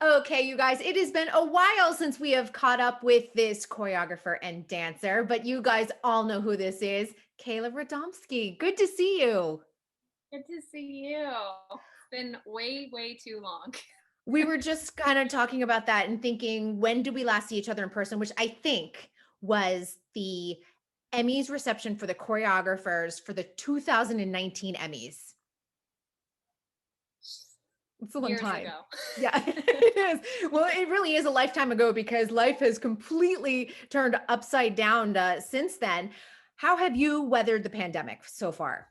Okay, you guys, it has been a while since we have caught up with this choreographer and dancer, but you guys all know who this is. Kayla Radomski. Good to see you. Good to see you. It's been way, way too long. We were just kind of talking about that and thinking, when did we last see each other in person? Which I think was the Emmys reception for the choreographers for the 2019 Emmys. It's a long Years time. ago. Yeah, it is. Well, it really is a lifetime ago because life has completely turned upside down since then. How have you weathered the pandemic so far?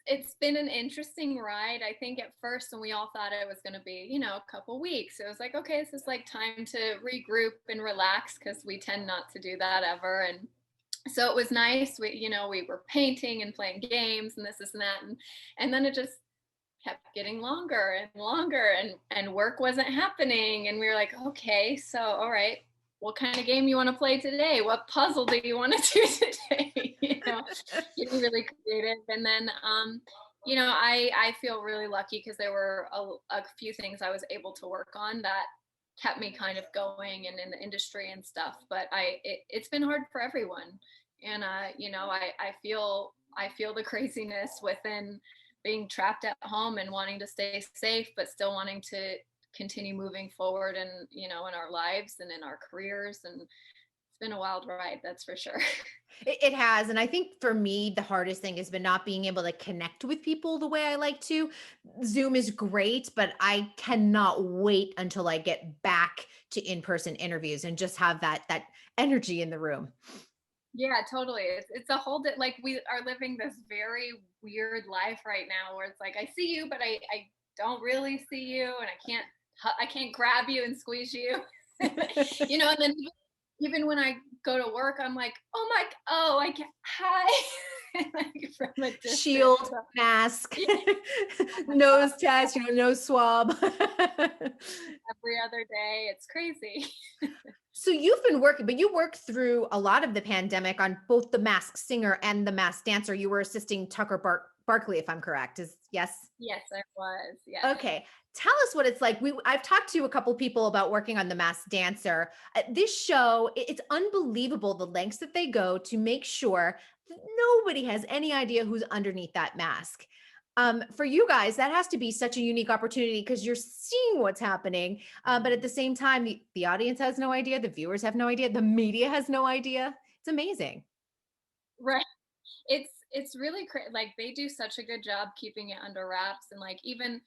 It's been an interesting ride. I think at first when we all thought it was going to be, a couple weeks, it was like, okay, this is like time to regroup and relax because we tend not to do that ever. And so it was nice. We were painting and playing games and this and that, and then it just kept getting longer and longer, and work wasn't happening, and we were like, okay, so all right, what kind of game you want to play today, what puzzle do you want to do today? Getting really creative. And then I feel really lucky because there were a few things I was able to work on that kept me kind of going and in the industry and stuff, but it's been hard for everyone. And I feel the craziness within being trapped at home and wanting to stay safe, but still wanting to continue moving forward and, in our lives and in our careers. And it's been a wild ride, that's for sure. It has. And I think for me, the hardest thing has been not being able to connect with people the way I like to. Zoom is great, but I cannot wait until I get back to in-person interviews and just have that energy in the room. Yeah, totally. It's a whole like we are living this very weird life right now where it's like I see you, but I don't really see you, and I can't grab you and squeeze you. And then even when I go to work, I'm like, oh, I can hi, like from a distance. Shield, So, mask, yeah, nose test, nose swab. every other day, it's crazy. So you've been working, but you worked through a lot of the pandemic on both the Masked Singer and the Masked Dancer. You were assisting Tucker Barkley, if I'm correct. Is yes? Yes, I was. Yes. Okay. Tell us what it's like. I've talked to a couple people about working on the Masked Dancer. This show, it's unbelievable the lengths that they go to make sure that nobody has any idea who's underneath that mask. For you guys, that has to be such a unique opportunity because you're seeing what's happening, but at the same time, the audience has no idea, the viewers have no idea, the media has no idea. It's amazing. Right. It's really like they do such a good job keeping it under wraps, and like even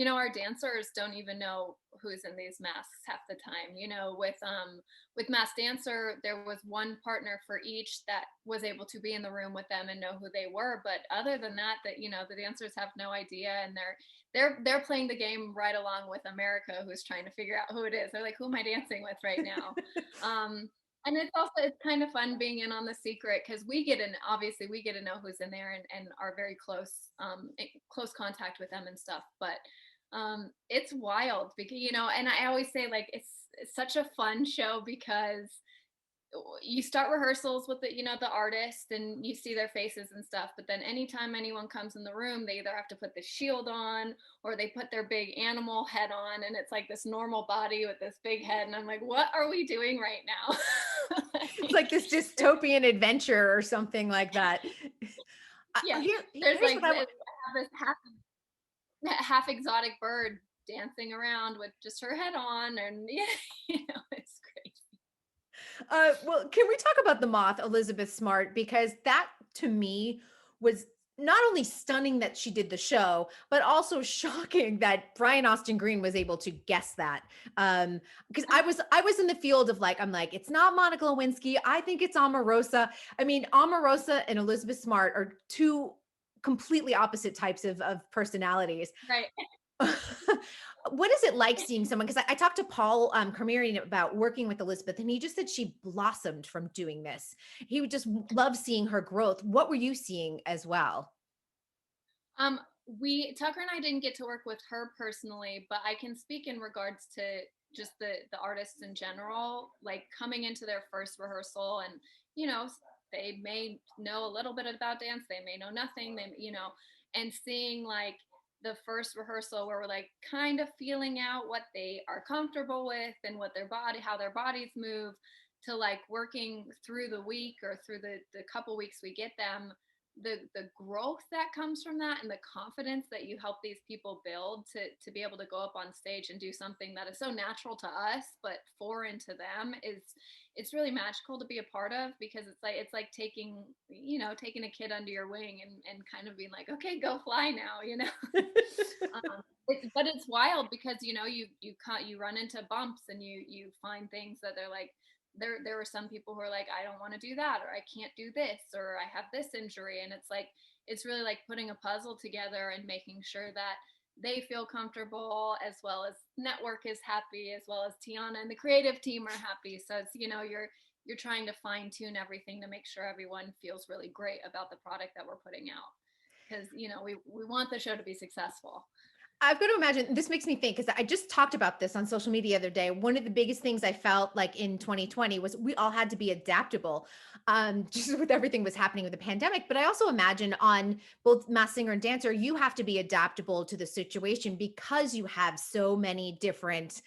our dancers don't even know who's in these masks half the time. With Mass Dancer, there was one partner for each that was able to be in the room with them and know who they were, but other than that, the dancers have no idea, and they're playing the game right along with America, who's trying to figure out who it is. They're like, who am I dancing with right now? And it's kind of fun being in on the secret because obviously we get to know who's in there, and are very close, close contact with them and stuff. But it's wild because, and I always say, like, it's such a fun show because you start rehearsals with the artist, and you see their faces and stuff, but then anytime anyone comes in the room, they either have to put the shield on or they put their big animal head on, and it's like this normal body with this big head, and I'm like, what are we doing right now? It's like this dystopian adventure or something like that. Yeah, there's Here's like what I want. this half exotic bird dancing around with just her head on, and yeah, it's great. Well, can we talk about the moth, Elizabeth Smart? Because that to me was not only stunning that she did the show, but also shocking that Brian Austin Green was able to guess that. Because I was in the field of like, I'm like, it's not Monica Lewinsky. I think it's Omarosa. I mean, Omarosa and Elizabeth Smart are two completely opposite types of personalities. Right. What is it like seeing someone? Because I talked to Paul Cormirian about working with Elizabeth, and he just said she blossomed from doing this. He would just love seeing her growth. What were you seeing as well? We Tucker and I didn't get to work with her personally, but I can speak in regards to just the artists in general, like coming into their first rehearsal, and you know, they may know a little bit about dance, they may know nothing, and seeing like the first rehearsal where we're like kind of feeling out what they are comfortable with and what their body, how their bodies move, to like working through the week or through the couple weeks we get them, the growth that comes from that and the confidence that you help these people build to be able to go up on stage and do something that is so natural to us but foreign to them is, it's really magical to be a part of, because it's like taking, you know, taking a kid under your wing and kind of being like, okay, go fly now, you know. But it's wild because you know you run into bumps and you find things that they're like, there were some people who are like, I don't want to do that, or I can't do this, or I have this injury, and it's like, it's really like putting a puzzle together and making sure that they feel comfortable, as well as network is happy, as well as Tiana and the creative team are happy. So it's, you know, you're trying to fine tune everything to make sure everyone feels really great about the product that we're putting out, because you know we want the show to be successful. I've got to imagine this makes me think because I just talked about this on social media the other day. One of the biggest things I felt like in 2020 was we all had to be adaptable, just with everything was happening with the pandemic. But I also imagine on both Masked Singer and Dancer, you have to be adaptable to the situation because you have so many different,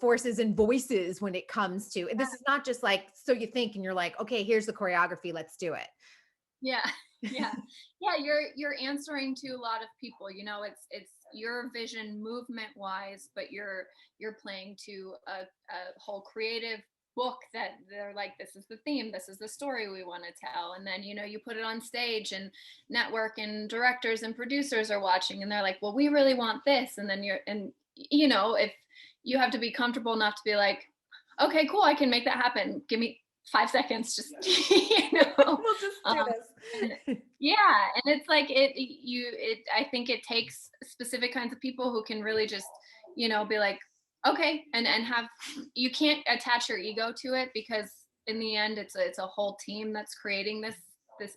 forces and voices when it comes to. This is not just like so you think and you're like, okay, here's the choreography, let's do it. Yeah. Yeah. Yeah, you're answering to a lot of people. You know, it's your vision movement wise, but you're playing to a whole creative book that they're like, this is the theme, this is the story we want to tell. And then, you know, you put it on stage and network and directors and producers are watching and they're like, well, we really want this. And then you know, if you have to be comfortable enough to be like, okay, cool, I can make that happen. Give me 5 seconds, just, you know. We'll just do And this. yeah, and it's like I think it takes specific kinds of people who can really just, you know, be like, okay, and have, you can't attach your ego to it, because in the end it's a whole team that's creating this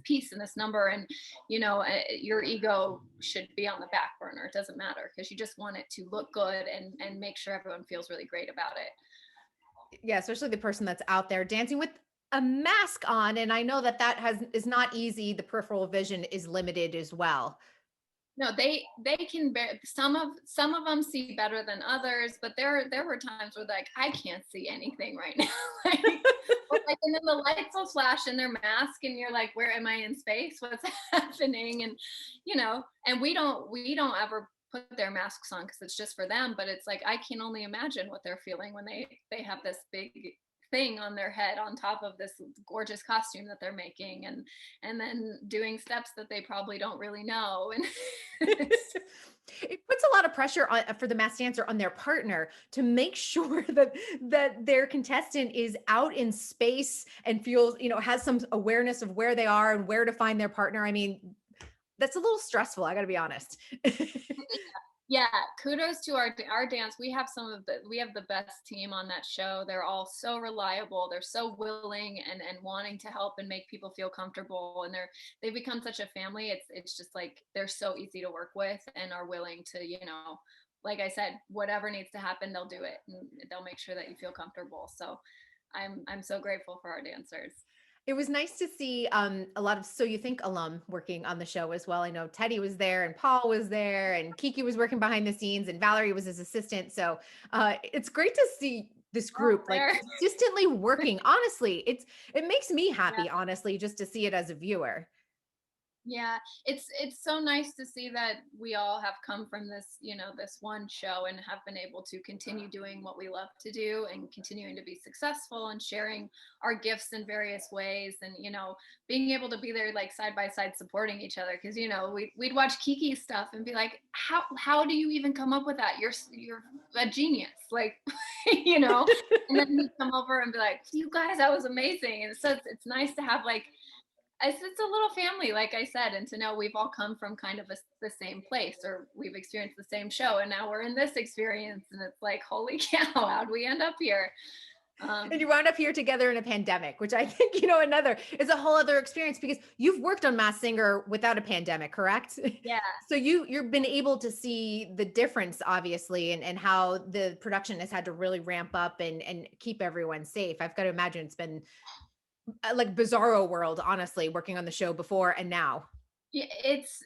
piece and this number, and you know, your ego should be on the back burner. It doesn't matter, because you just want it to look good and make sure everyone feels really great about it. Yeah, especially the person that's out there dancing with a mask on, and I know that that has is not easy. The peripheral vision is limited as well. No, they can bear, some of them see better than others, but there were times where like I can't see anything right now. like, or like, and then the lights will flash in their mask and you're like, where am I in space? What's happening? And you know, and we don't ever put their masks on because it's just for them, but it's like I can only imagine what they're feeling when they have this big thing on their head on top of this gorgeous costume that they're making, and then doing steps that they probably don't really know. And It puts a lot of pressure on for the masked dancer on their partner to make sure that their contestant is out in space and feels, has some awareness of where they are and where to find their partner. I mean, that's a little stressful, I got to be honest. yeah, kudos to our dance. We have the best team on that show. They're all so reliable, they're so willing and wanting to help and make people feel comfortable, and they've become such a family. It's just like they're so easy to work with and are willing to, you know, like I said, whatever needs to happen, they'll do it, and they'll make sure that you feel comfortable. So I'm so grateful for our dancers. It was nice to see a lot of So You Think alum working on the show as well. I know Teddy was there and Paul was there and Kiki was working behind the scenes and Valerie was his assistant. So it's great to see this Oh, group like there. consistently working. Honestly, it makes me happy, honestly, just to see it as a viewer. Yeah, it's so nice to see that we all have come from this, you know, this one show and have been able to continue doing what we love to do and continuing to be successful and sharing our gifts in various ways, and you know, being able to be there like side by side supporting each other, because you know, we'd watch Kiki's stuff and be like, how do you even come up with that? You're a genius, like, you know. And then he'd come over and be like, you guys, that was amazing. And so it's nice to have like, it's a little family, like I said, and to know we've all come from kind of the same place, or we've experienced the same show, and now we're in this experience, and it's like, holy cow, how'd we end up here? And Um, you wound up here together in a pandemic, which I think, another is a whole other experience because you've worked on Mass Singer without a pandemic, correct? yeah, So you've been able to see the difference, obviously, and how the production has had to really ramp up and keep everyone safe. I've got to imagine it's been like bizarro world, honestly, working on the show before and now. Yeah, it's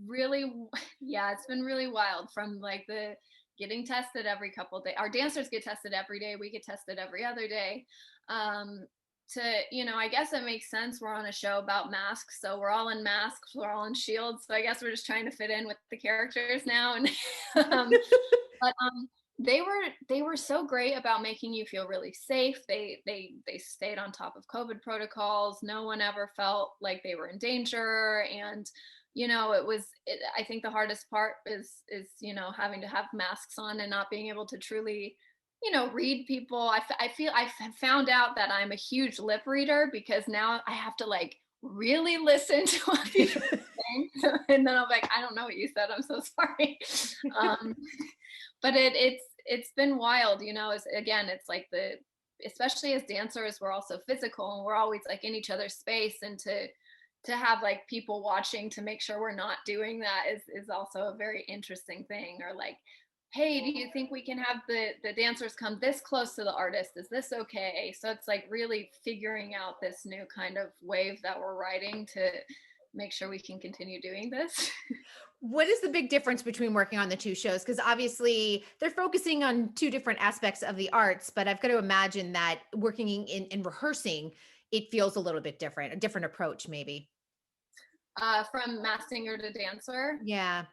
really yeah, it's been really wild from like the getting tested every couple days. Our dancers get tested every day. We get tested every other day. Um, to I guess it makes sense. We're on a show about masks, so we're all in masks. We're all in shields. So I guess we're just trying to fit in with the characters now. And but they were so great about making you feel really safe. They stayed on top of COVID protocols. No one ever felt like they were in danger. And I think the hardest part is having to have masks on and not being able to truly read people. I feel I've found out that I'm a huge lip reader because now I have to like really listen to what people are saying. And then I'm like, I don't know what you said, I'm so sorry. um but it's been wild. It's like the especially as dancers, we're also physical and we're always like in each other's space, and to have like people watching to make sure we're not doing that is also a very interesting thing. Or like, hey, do you think we can have the dancers come this close to the artist? Is this okay? So it's like really figuring out this new kind of wave that we're riding to make sure we can continue doing this. What is the big difference between working on the two shows? Because obviously they're focusing on two different aspects of the arts, but I've got to imagine that working in rehearsing, it feels a little bit different, a different approach, maybe. From mass singer to dancer. Yeah.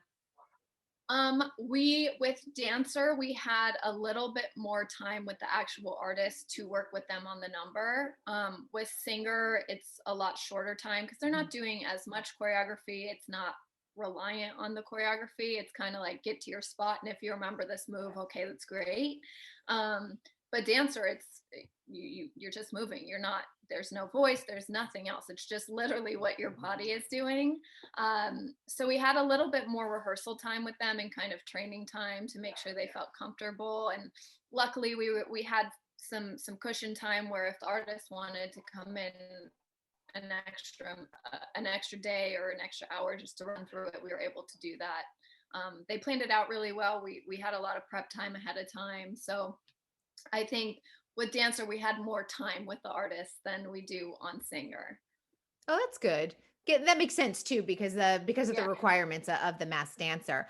We with dancer, we had a little bit more time with the actual artist to work with them on the number. With singer, it's a lot shorter time because they're not doing as much choreography. It's not reliant on the choreography. It's kind of like get to your spot, and if you remember this move, okay, that's great. But dancer, it's you're just moving. You're not. There's no voice. There's nothing else. It's just literally what your body is doing. So we had a little bit more rehearsal time with them and kind of training time to make sure they felt comfortable. And luckily, we had some cushion time where if the artist wanted to come in an extra day or an extra hour just to run through it, we were able to do that. They planned it out really well. We had a lot of prep time ahead of time, so I think with dancer we had more time with the artist than we do on singer. Oh, that's good. That makes sense too, because of the Yeah. requirements of the mass dancer.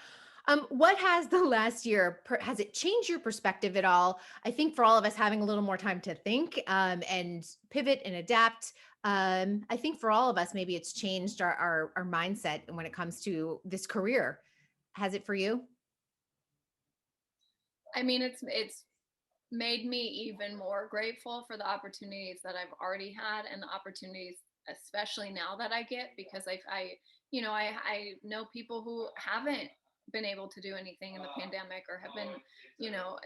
What has the last year has it changed your perspective at all? I think for all of us having a little more time to think and pivot and adapt. I think for all of us, maybe it's changed our mindset when it comes to this career. Has it for you? I mean, it's made me even more grateful for the opportunities that I've already had and the opportunities especially now that I get, because I know people who haven't been able to do anything in the pandemic, or have been,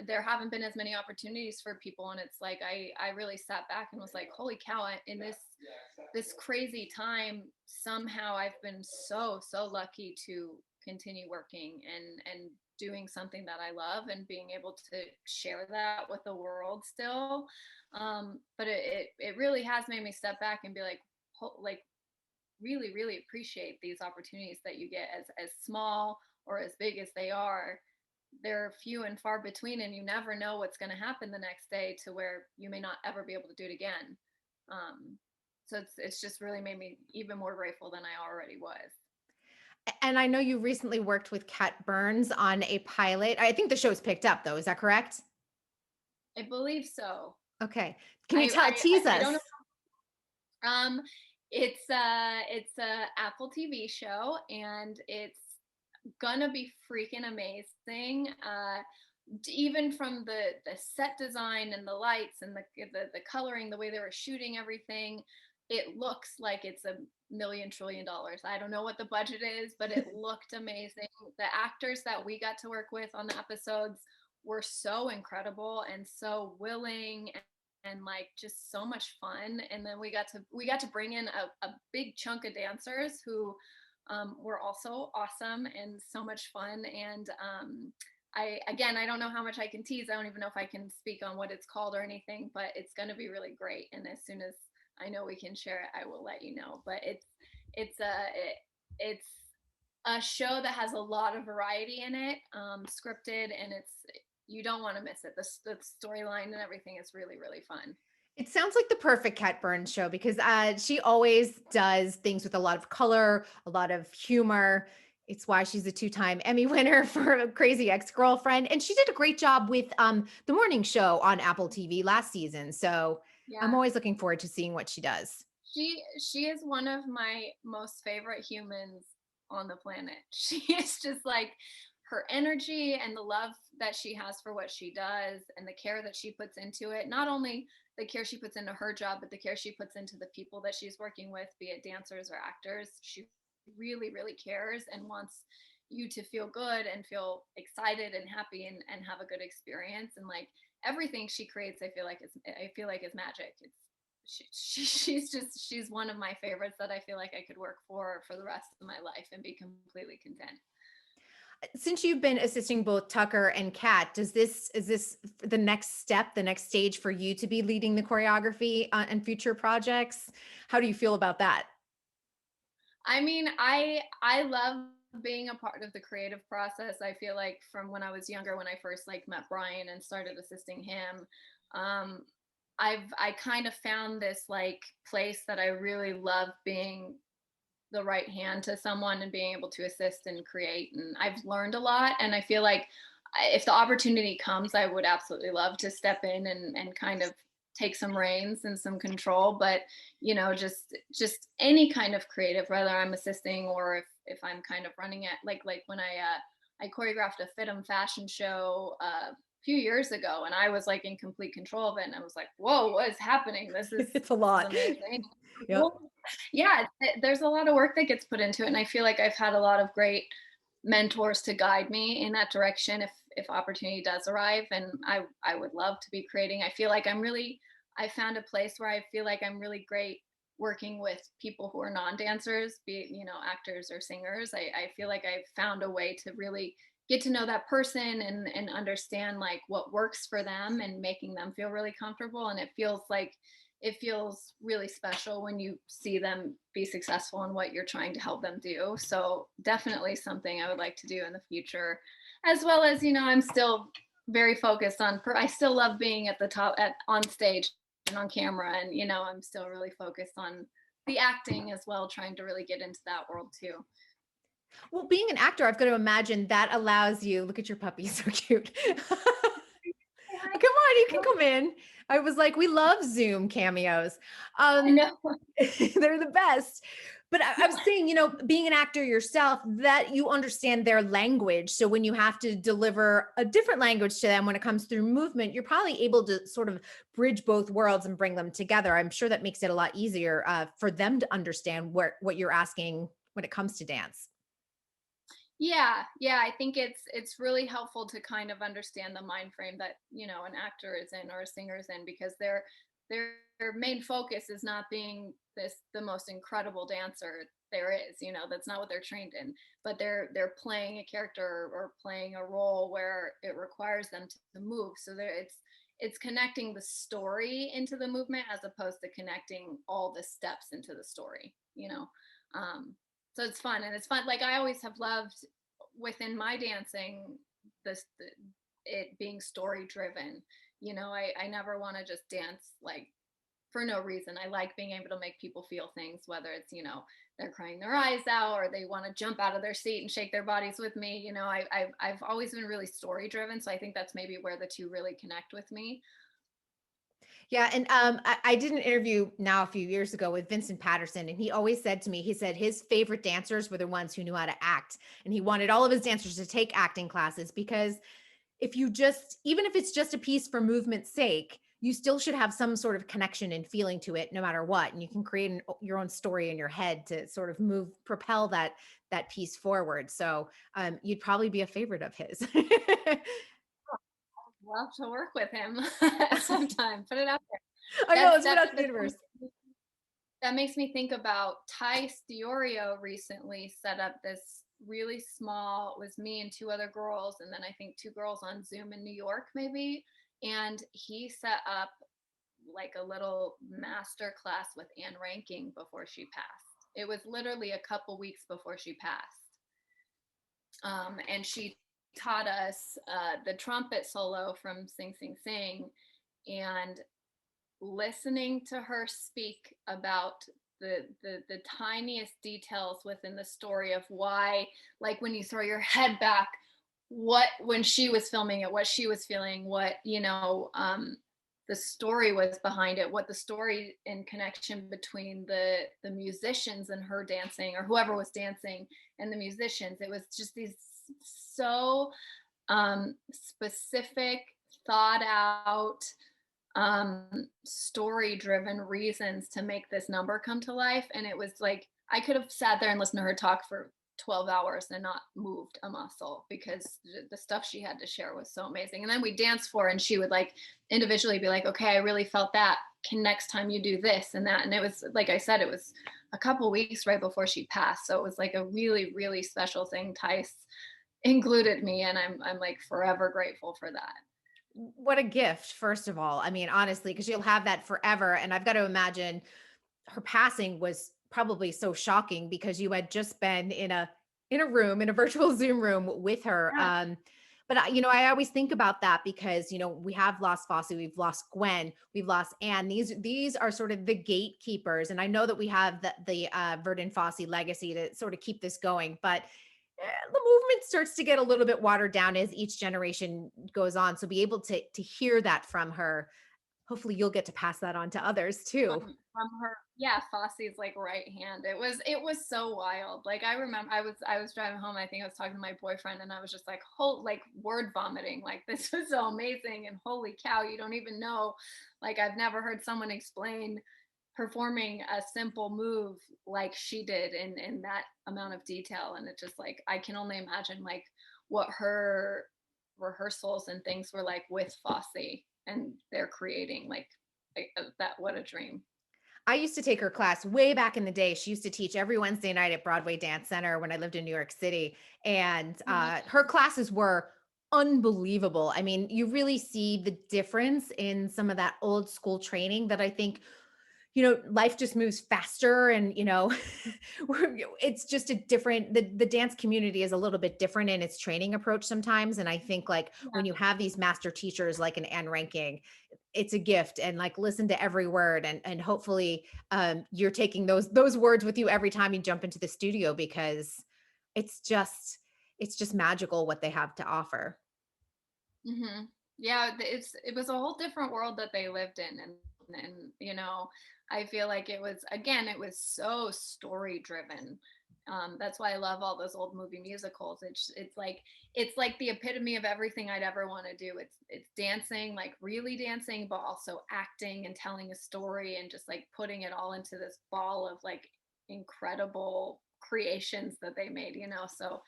there haven't been as many opportunities for people. And it's like I really sat back and was like, holy cow, in this crazy time, somehow I've been so lucky to continue working and doing something that I love and being able to share that with the world still. But it really has made me step back and be like really appreciate these opportunities that you get, as small or as big as they are. They're few and far between, and you never know what's going to happen the next day to where you may not ever be able to do it again. So it's just really made me even more grateful than I already was. And I know you recently worked with Kat Burns on a pilot. I think the show's picked up though. Is that correct? I believe so. Okay. Can you tease I don't us? know. It's a Apple TV show, and it's gonna be freaking amazing. Even from the set design and the lights and the coloring, the way they were shooting everything, it looks like it's $1 million trillion. I don't know what the budget is, but it looked amazing. The actors that we got to work with on the episodes were so incredible and so willing, and like just so much fun. And then we got to bring in a big chunk of dancers who were also awesome and so much fun. And I don't know how much I can tease. I don't even know if I can speak on what it's called or anything, but it's going to be really great. And as soon as I know we can share it, I will let you know. But it's a show that has a lot of variety in it, scripted, and you don't want to miss it. The storyline and everything is really fun. It sounds like the perfect Kat Burns show because she always does things with a lot of color, a lot of humor. It's why she's a two-time Emmy winner for Crazy Ex-Girlfriend, and she did a great job with the morning show on Apple TV last season. So I'm Yeah. always looking forward to seeing what she does. She is one of my most favorite humans on the planet. She is just like her energy and the love that she has for what she does and the care that she puts into it. Not only the care she puts into her job, but the care she puts into the people that she's working with, be it dancers or actors. She really, really cares and wants you to feel good and feel excited and happy and have a good experience. And like everything she creates, I feel like is magic. She's one of my favorites that I feel like I could work for the rest of my life and be completely content. Since you've been assisting both Tucker and Kat, does this is this the next step, the next stage for you to be leading the choreography and future projects? How do you feel about that? I mean, I love being a part of the creative process. I feel like from when I was younger, when I first like met Brian and started assisting him, um, I kind of found this like place that I really love being the right hand to someone and being able to assist and create. And I've learned a lot. And I feel like if the opportunity comes, I would absolutely love to step in and kind of take some reins and some control. But just any kind of creative, whether I'm assisting or if I'm kind of running it, like when I choreographed a Fitum fashion show a few years ago, and I was like in complete control of it, and I was like, "Whoa, what is happening? It's a This is lot. amazing." Yep. Yeah, there's a lot of work that gets put into it, and I feel like I've had a lot of great mentors to guide me in that direction if opportunity does arrive. And I would love to be creating. I found a place where I feel like I'm really great working with people who are non-dancers, be it actors or singers. I feel like I've found a way to really get to know that person and understand like what works for them and making them feel really comfortable. And it feels really special when you see them be successful in what you're trying to help them do. So definitely something I would like to do in the future, as well as I'm still very focused on. I still love being at the top at on stage and on camera, and I'm still really focused on the acting as well, trying to really get into that world too. Well, being an actor, I've got to imagine that allows you, look at your puppy, so cute. Come on, you can come in. I was like, we love Zoom cameos. I Um, know. they're the best. But I'm saying, being an actor yourself, that you understand their language. So when you have to deliver a different language to them when it comes through movement, you're probably able to sort of bridge both worlds and bring them together. I'm sure that makes it a lot easier for them to understand what you're asking when it comes to dance. Yeah, I think it's really helpful to kind of understand the mind frame that an actor is in or a singer is in, because their main focus is not being the most incredible dancer there is. That's not what they're trained in, but they're playing a character or playing a role where it requires them to move. So it's connecting the story into the movement as opposed to connecting all the steps into the story. um, so it's fun, and it's fun. Like I always have loved within my dancing it being story driven. I never want to just dance like for no reason. I like being able to make people feel things, whether it's they're crying their eyes out or they want to jump out of their seat and shake their bodies with me. I've always been really story driven, so I think that's maybe where the two really connect with me. Yeah, and I did an interview now a few years ago with Vincent Patterson, and he always said to me, he said his favorite dancers were the ones who knew how to act, and he wanted all of his dancers to take acting classes because if you just, even if it's just a piece for movement's sake, you still should have some sort of connection and feeling to it, no matter what, and you can create your own story in your head to sort of propel that piece forward. So you'd probably be a favorite of his. Love to work with him sometime. Put it out there. I know, That's let's put that's out to the that's universe. that makes me think about Ty Stiorio recently set up this really small, it was me and two other girls, and then I think two girls on Zoom in New York, maybe. And he set up like a little master class with Anne Ranking before she passed. It was literally a couple weeks before she passed. And she taught us the trumpet solo from Sing Sing Sing. And listening to her speak about the tiniest details within the story of why, like when you throw your head back, what, when she was filming it, what she was feeling, what, the story was behind it, what the story in connection between the musicians and her dancing, or whoever was dancing and the musicians. It was just these so specific, thought out, story driven reasons to make this number come to life. And it was like I could have sat there and listened to her talk for 12 hours and not moved a muscle, because the stuff she had to share was so amazing. And then we danced for her, and she would like individually be like, okay, I really felt that, can next time you do this and that. And it was, like I said, it was a couple weeks right before she passed, so it was like a really, really special thing Tice included me, and I'm like forever grateful for that. What a gift, first of all. I mean, honestly, because you'll have that forever. And I've got to imagine her passing was probably so shocking because you had just been in a room, in a virtual Zoom room with her. Yeah. But I always think about that because we have lost Fosse, we've lost Gwen, we've lost Anne. These are sort of the gatekeepers, and I know that we have the Verdon Fosse legacy to sort of keep this going, but the movement starts to get a little bit watered down as each generation goes on. So be able to hear that from her. Hopefully, you'll get to pass that on to others too. From her, yeah, Fosse's like right hand. It was so wild. Like I remember I was driving home, I think I was talking to my boyfriend, and I was just like whole like word vomiting, like this was so amazing, and holy cow, you don't even know, like I've never heard someone explain performing a simple move like she did in that amount of detail. And it just like I can only imagine like what her rehearsals and things were like with Fosse, and they're creating like that. What a dream. I used to take her class way back in the day. She used to teach every Wednesday night at Broadway Dance Center when I lived in New York City. And Mhm. her classes were unbelievable. I mean, you really see the difference in some of that old school training that I think life just moves faster and, it's just a different, the dance community is a little bit different in its training approach sometimes. And I think like Yeah. when you have these master teachers like an Anne Ranking, it's a gift and like listen to every word and hopefully you're taking those words with you every time you jump into the studio because it's just it's just magical what they have to offer. Hmm. Yeah, it was a whole different world that they lived in, and I feel like it was, again, it was so story driven. That's why I love all those old movie musicals. It's like the epitome of everything I'd ever want to do. It's dancing, like really dancing, but also acting and telling a story and just like putting it all into this ball of like incredible creations that they made. So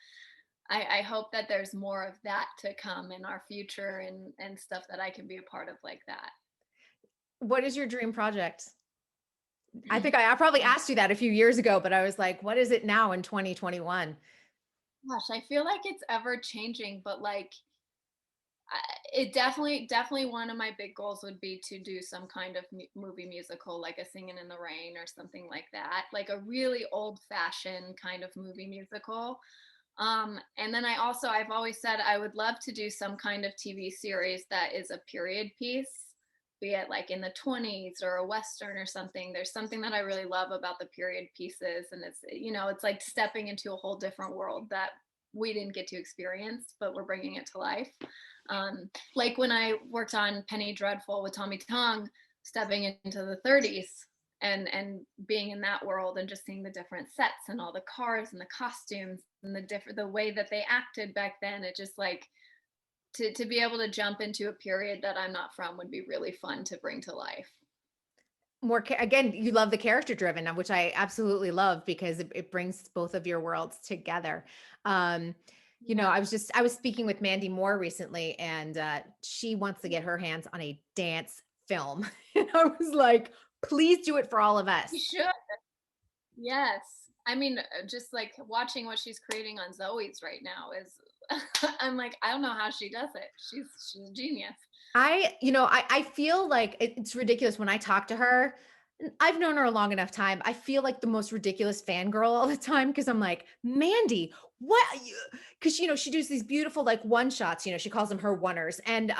I hope that there's more of that to come in our future, and stuff that I can be a part of like that. What is your dream project? I think I probably asked you that a few years ago, but I was like, what is it now in 2021? Gosh, I feel like it's ever changing, but like it definitely one of my big goals would be to do some kind of movie musical, like a Singing in the Rain or something like that, like a really old fashioned kind of movie musical. And then I've always said I would love to do some kind of TV series that is a period piece, be it like in the 20s or a Western or something. There's something that I really love about the period pieces. And it's like stepping into a whole different world that we didn't get to experience, but we're bringing it to life. Like when I worked on Penny Dreadful with Tommy Tong, stepping into the 30s and being in that world and just seeing the different sets and all the cars and the costumes and the way that they acted back then. It just like to be able to jump into a period that I'm not from would be really fun to bring to life. Again, you love the character driven, which I absolutely love because it brings both of your worlds together. Um, Yeah. I was speaking with Mandy Moore recently, and she wants to get her hands on a dance film. And I was like, please do it for all of You us. should. Yes. I mean, just like watching what she's creating on Zoe's right now is I'm like, I don't know how she does it. She's a genius. I feel like it's ridiculous when I talk to her. I've known her a long enough time. I feel like the most ridiculous fangirl all the time because I'm like, Mandy, what? Because she does these beautiful like one shots. She calls them her oneers, and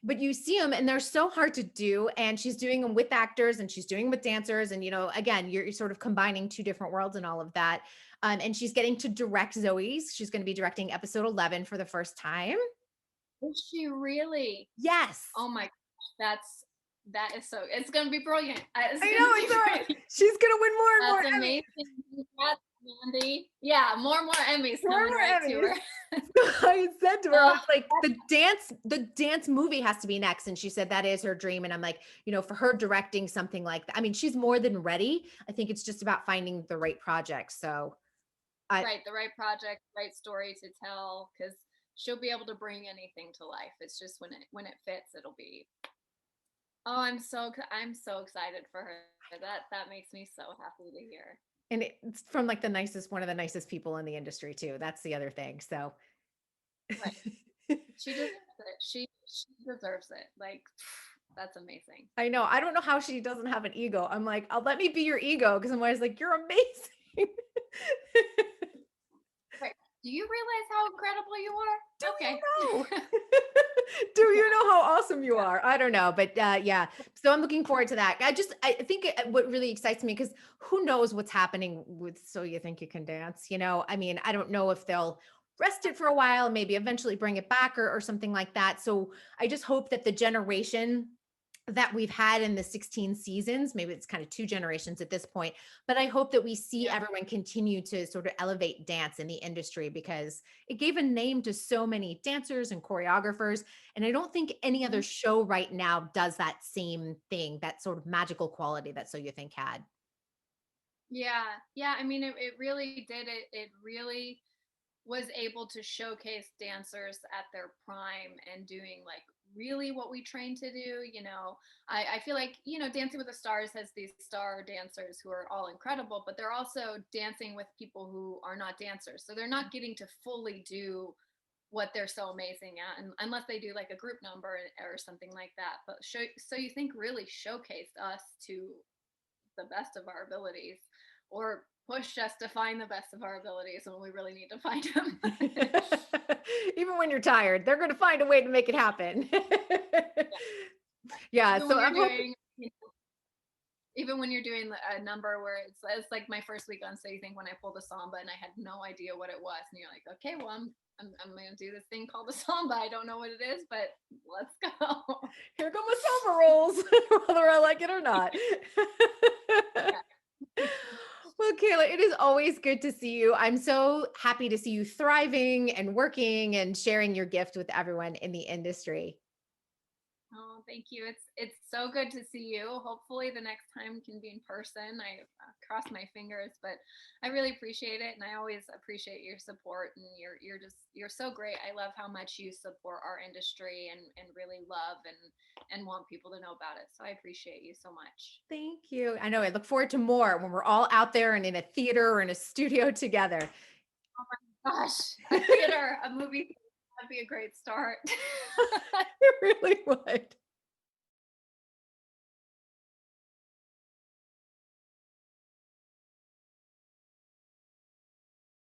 but you see them and they're so hard to do. And she's doing them with actors and she's doing them with dancers. And again, you're sort of combining two different worlds and all of that. And she's getting to direct Zoe's. She's going to be directing episode 11 for the first time. Is she really? Yes. Oh my gosh, that is so it's gonna be brilliant. It's I gonna know be it's all right. brilliant. She's gonna win more and more That's Emmys. amazing. Congrats, Mandy. Yeah, more Emmys More and coming right more to Emmys. her. I said to her, I Oh, was like, the dance movie has to be next. And she said that is her dream. And I'm like, for her directing something like that, I mean, she's more than ready. I think it's just about finding the right project. So I right, the right project, right story to tell, because she'll be able to bring anything to life. It's just when it fits, it'll be. Oh, I'm so excited for her. That makes me so happy to hear. and it's from like one of the nicest people in the industry too. That's the other thing. So Right. She deserves it. She deserves it. Like that's amazing. I know. I don't know how she doesn't have an ego. I'm like, I'll let me be your ego because I'm always like, you're amazing. Right. Do you realize how incredible you Do are? you Okay. know? Do you Yeah. know how awesome you Yeah. are? I don't know, but yeah. So I'm looking forward to that. I think what really excites me because who knows what's happening with So You Think You Can Dance? I mean, I don't know if they'll rest it for a while, maybe eventually bring it back or something like that. So I just hope that the generation that we've had in the 16 seasons, maybe it's kind of two generations at this point, but I hope that we see Yeah. everyone continue to sort of elevate dance in the industry because it gave a name to so many dancers and choreographers. And I don't think any other Mhm. show right now does that same thing, that sort of magical quality that So You Think had. Yeah. Yeah. I mean, it really did. It really was able to showcase dancers at their prime and doing like really what we train to do. I feel like, Dancing with the Stars has these star dancers who are all incredible, but they're also dancing with people who are not dancers. So they're not getting to fully do what they're so amazing at, and unless they do like a group number or something like that. But So You Think really showcased us to the best of our abilities, or pushed us to find the best of our abilities when we really need to find them. Even when you're tired, they're going to find a way to make it happen. Yeah. even So when you're I'm hoping. doing Even when you're doing a number where it's like my first week on So You Think, when I pulled a samba and I had no idea what it was, and you're like, okay, well, I'm gonna do this thing called a samba. I don't know what it is, but let's go. Here come my summer rolls, whether I like it or not. Yeah. Well, Kayla, it is always good to see you. I'm so happy to see you thriving and working and sharing your gift with everyone in the industry. Oh, thank you. It's so good to see you. Hopefully the next time can be in person. I cross my fingers, but I really appreciate it, and I always appreciate your support. And you're so great. I love how much you support our industry and really love and want people to know about it. So I appreciate you so much. Thank you. I know I look forward to more when we're all out there and in a theater or in a studio together. Oh my gosh, a theater, a movie, that'd be a great start. It really would.